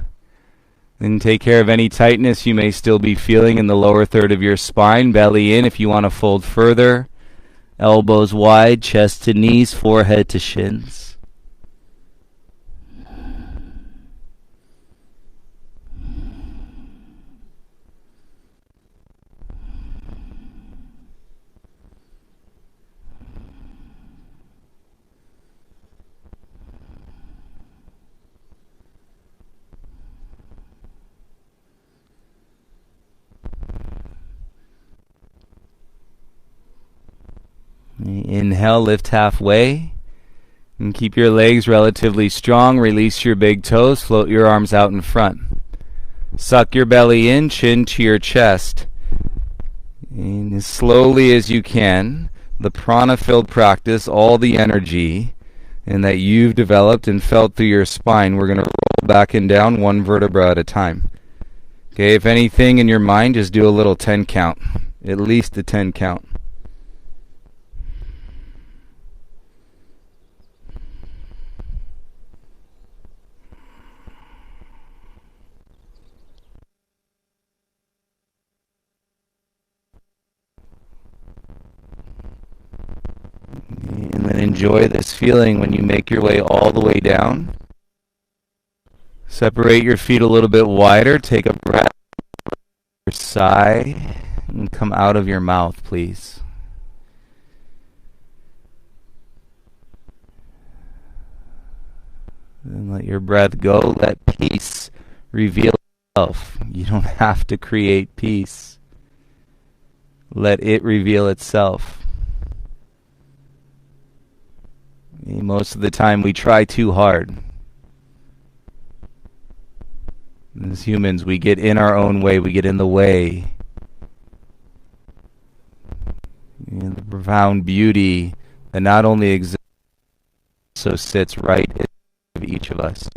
Then take care of any tightness you may still be feeling in the lower third of your spine. Belly in if you want to fold further. Elbows wide, chest to knees, forehead to shins. Inhale, lift halfway. And keep your legs relatively strong. Release your big toes. Float your arms out in front. Suck your belly in, chin to your chest. And as slowly as you can, the prana-filled practice, all the energy and that you've developed and felt through your spine, we're going to roll back and down one vertebra at a time. Okay, if anything in your mind, just do a little 10 count. At least a 10 count. And then enjoy this feeling when you make your way all the way down. Separate your feet a little bit wider. Take a breath. Sigh. And come out of your mouth, please. And let your breath go. Let peace reveal itself. You don't have to create peace. Let it reveal itself. Most of the time we try too hard. As humans, we get in our own way. We get in the way. And the profound beauty that not only exists, but also sits right in each of us.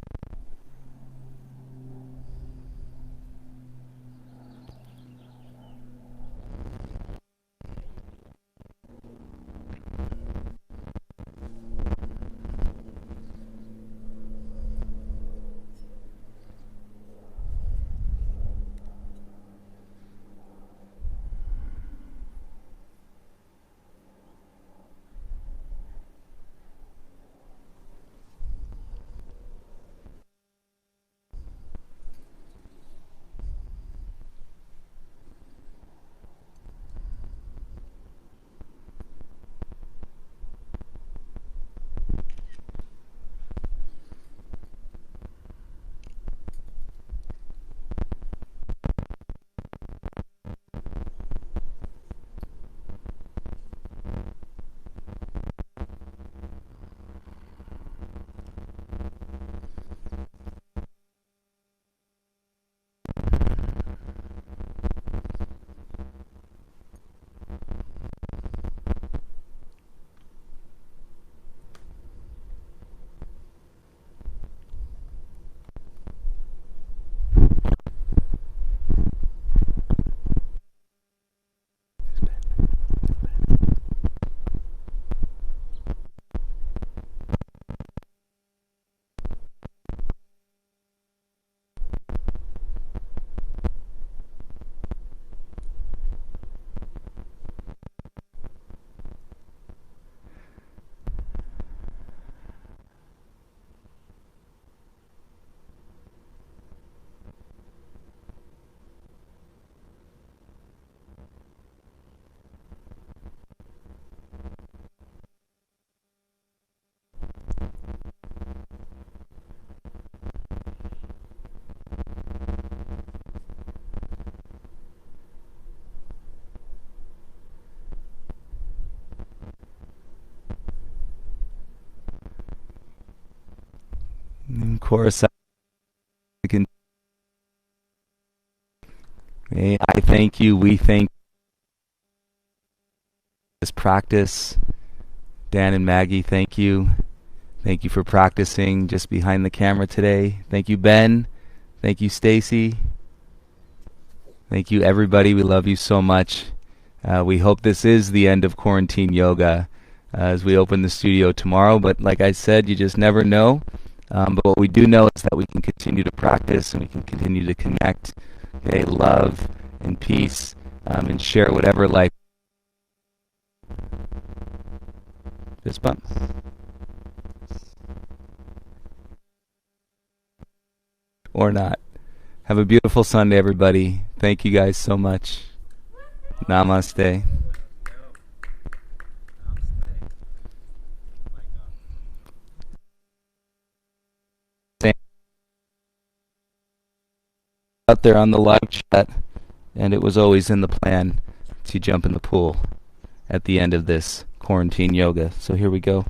And of course, I can. I thank you. We thank this practice. Dan and Maggie, thank you. Thank you for practicing just behind the camera today. Thank you, Ben. Thank you, Stacy. Thank you, everybody. We love you so much. We hope this is the end of quarantine yoga as we open the studio tomorrow. But like I said, you just never know. But what we do know is that we can continue to practice and we can continue to connect, okay, love and peace, and share whatever life. Fist bump. Or not. Have a beautiful Sunday, everybody. Thank you guys so much. Namaste. Out there on the live chat, and it was always in the plan to jump in the pool at the end of this quarantine yoga. So here we go.